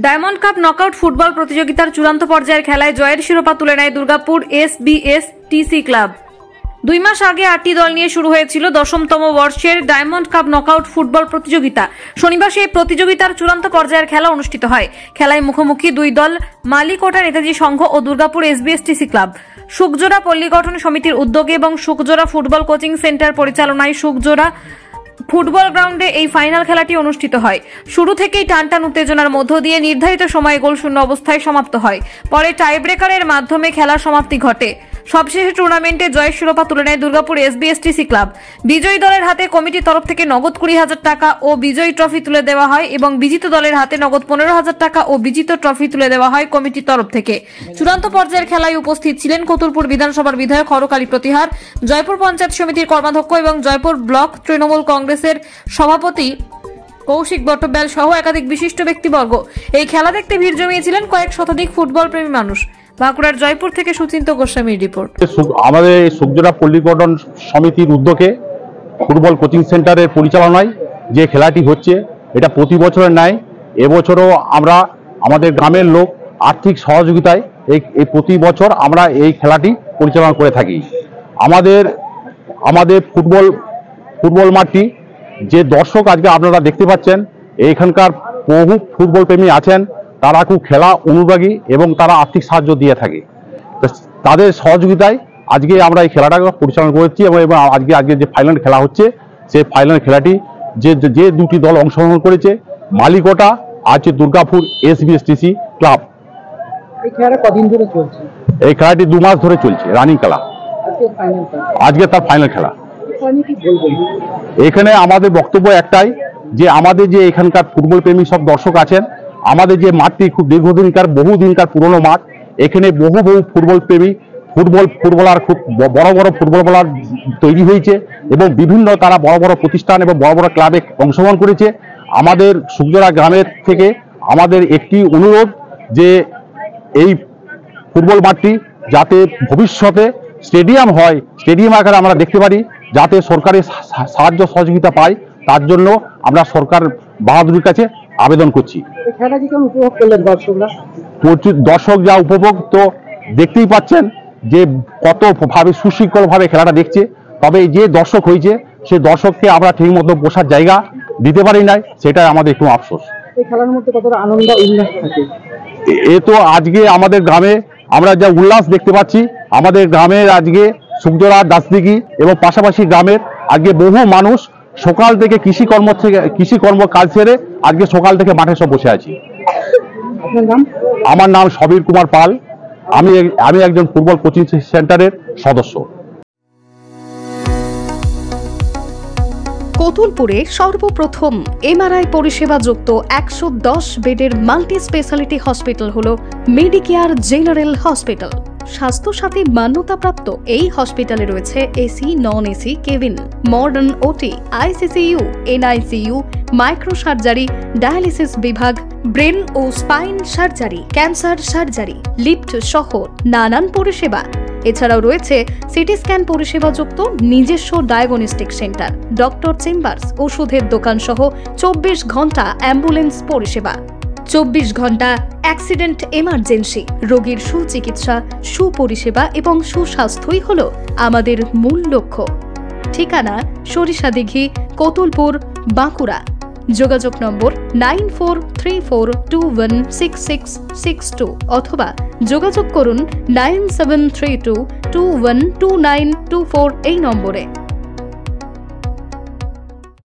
Diamond cup knockout football প্রতিযোগিতার চূড়ান্ত পর্যায়ের খেলায় জয়ের শিরোপা তুলে নেয় দুর্গাপুর এসবিএসটিসি ক্লাব। 2 মাস আগে 8টি দল নিয়ে শুরু হয়েছিল 10তম বর্ষের ডায়মন্ড কাপ নকআউট ফুটবল প্রতিযোগিতা। শনিবার সেই প্রতিযোগিতার চূড়ান্ত পর্যায়ের খেলা অনুষ্ঠিত হয়। খেলায় মুখোমুখি দুই দল মালিকোটা নেতাজি সংঘ ও দুর্গাপুর এসবিএসটিসি ক্লাব। সুখজোড়া পল্লী গঠন সমিতির উদ্যোগে এবং সুখজোড়া ফুটবল কোচিং সেন্টার পরিচালনায় সুখজোড়া ফুটবল গ্রাউন্ডে এই ফাইনাল খেলাটি অনুষ্ঠিত হয়। শুরু থেকেই টানটান উত্তেজনার মধ্য দিয়ে নির্ধারিত সময়ে গোলশূন্য অবস্থায় সমাপ্ত হয়। পরে টাইব্রেকারের মাধ্যমে খেলার সমাপ্তি ঘটে। সবশেষে টুর্নামেন্টে জয়ের শিরোপা তুলে নেয় দুর্গাপুর এসবিএসটিসি ক্লাব। বিজয়ী দলের হাতে কমিটির তরফ থেকে নগদ 20,000 টাকা ও বিজয়ী ট্রফি তুলে দেওয়া হয় এবং বিজিত দলের হাতে নগদ 15,000 টাকা ও বিজিত ট্রফি তুলে দেওয়া হয় কমিটির তরফ থেকে। চূড়ান্ত পর্যায়ের খেলায় উপস্থিত ছিলেন কতুলপুর বিধানসভার বিধায়ক হরকালী প্রতিহার, জয়পুর পঞ্চায়েত সমিতির কর্মাধ্যক্ষ এবং জয়পুর ব্লক তৃণমূল কংগ্রেসের সভাপতি কৌশিক বটব্যাল সহ একাধিক বিশিষ্ট ব্যক্তিবর্গ। এই খেলা দেখতে ভিড় জমিয়েছিলেন কয়েক শতাধিক ফুটবল প্রেমী মানুষ। বাঁকুড়ার জয়পুর থেকে সুচিন্ত গোস্বামীর রিপোর্ট। আমাদের এই সুখজোড়া পল্লী গঠন সমিতির উদ্যোগে ফুটবল কোচিং সেন্টারের পরিচালনায় যে খেলাটি হচ্ছে, এটা প্রতি বছরের ন্যায় এবছরও আমরা আমাদের গ্রামের লোক আর্থিক সহযোগিতায় এই প্রতি বছর আমরা এই খেলাটি পরিচালনা করে থাকি। আমাদের ফুটবল মাঠটি যে দর্শক আজকে আপনারা দেখতে পাচ্ছেন, এইখানকার বহু ফুটবল প্রেমী আছেন, তারা খুব খেলা অনুরাগী এবং তারা আর্থিক সাহায্য দিয়ে থাকে। তাদের সহযোগিতায় আজকে আমরা এই খেলাটা পরিচালনা করেছি এবং আজকে যে ফাইনাল খেলা হচ্ছে, সেই ফাইনাল খেলাটি যে দুটি দল অংশগ্রহণ করেছে, মালিকোটা আর দুর্গাপুর এসবিএসটিসি ক্লাব। এই খেলাটা কদিন ধরে চলছে? এই খেলাটি 2 মাস ধরে চলছে, রানিং খেলা। আজকে তার ফাইনাল খেলা। এখানে আমাদের বক্তব্য একটাই, যে আমাদের যে এখানকার ফুটবল প্রেমী সব দর্শক আছেন, আমাদের যে মাঠটি খুব বহুদিনকার পুরনো মাঠ, এখানে বহু ফুটবল প্রেমী ফুটবলার খুব বড় বড় ফুটবলার তৈরি হয়েছে এবং বিভিন্ন তারা বড় বড় প্রতিষ্ঠান এবং বড় বড় ক্লাবে অংশগ্রহণ করেছে। আমাদের সুখজোড়া গ্রামের থেকে আমাদের একটি অনুরোধ, যে এই ফুটবল মাঠটি যাতে ভবিষ্যতে স্টেডিয়াম হয়, স্টেডিয়াম আকারে আমরা দেখতে পারি, যাতে সরকারি সাহায্য সহযোগিতা পাই, তার জন্য আমরা সরকার বাহাদুরের কাছে আবেদন করছি। দর্শক যা উপভোগ তো দেখতেই পাচ্ছেন, যে কতভাবে সুশৃঙ্খলভাবে খেলাটা দেখছে। তবে যে দর্শক হয়েছে, সে দর্শককে আমরা ঠিক মতো বসার জায়গা দিতে পারি নাই, সেটাই আমাদের একটু আফসোস। এই খেলার মধ্যে কতটা আনন্দ উল্লাস থাকে। এ তো আজকে আমাদের গ্রামে আমরা যা উল্লাস দেখতে পাচ্ছি, আমাদের গ্রামের আজকে সুখজোড়া দাসদিঘি এবং পাশাপাশি গ্রামের আজকে বহু মানুষ সকাল থেকে কৃষিকর্ম কাজ সেরে আজকে সকাল থেকে মাঠে সব বসে আছি। আমার নাম সবীর কুমার পাল, আমি একজন ফুটবল কোচিং সেন্টারের সদস্য। কতুলপুরে সর্বপ্রথম এমআরআই পরিষেবা যুক্ত 110 বেডের মাল্টি স্পেশালিটি হসপিটাল হল মেডিকেয়ার জেনারেল হসপিটাল। স্বাস্থ্যসাথী মান্যতাপ্রাপ্ত এই হসপিটালে রয়েছে AC, non AC cabin, modern OT, ICCU, NICU, micro surgery, dialysis বিভাগ, ব্রেন ও spine surgery, cancer surgery, lift সহ নানান পরিষেবা। এছাড়াও রয়েছে সিটি স্ক্যান পরিষেবা যুক্ত নিজস্ব ডায়াগনস্টিক সেন্টার, ডক্টর চেম্বার্স, ওষুধের দোকান সহ 24 ঘন্টা অ্যাম্বুলেন্স পরিষেবা। 24 ঘন্টা অ্যাক্সিডেন্ট এমার্জেন্সি, রোগীর সুচিকিৎসা, সুপরিষেবা এবং সুস্বাস্থ্যই হল আমাদের মূল লক্ষ্য। ঠিকানা সরিষাদিঘি, কতুলপুর, বাঁকুড়া। যোগাযোগ নম্বর 9434216662 অথবা যোগাযোগ করুন 9732212924 এই নম্বরে।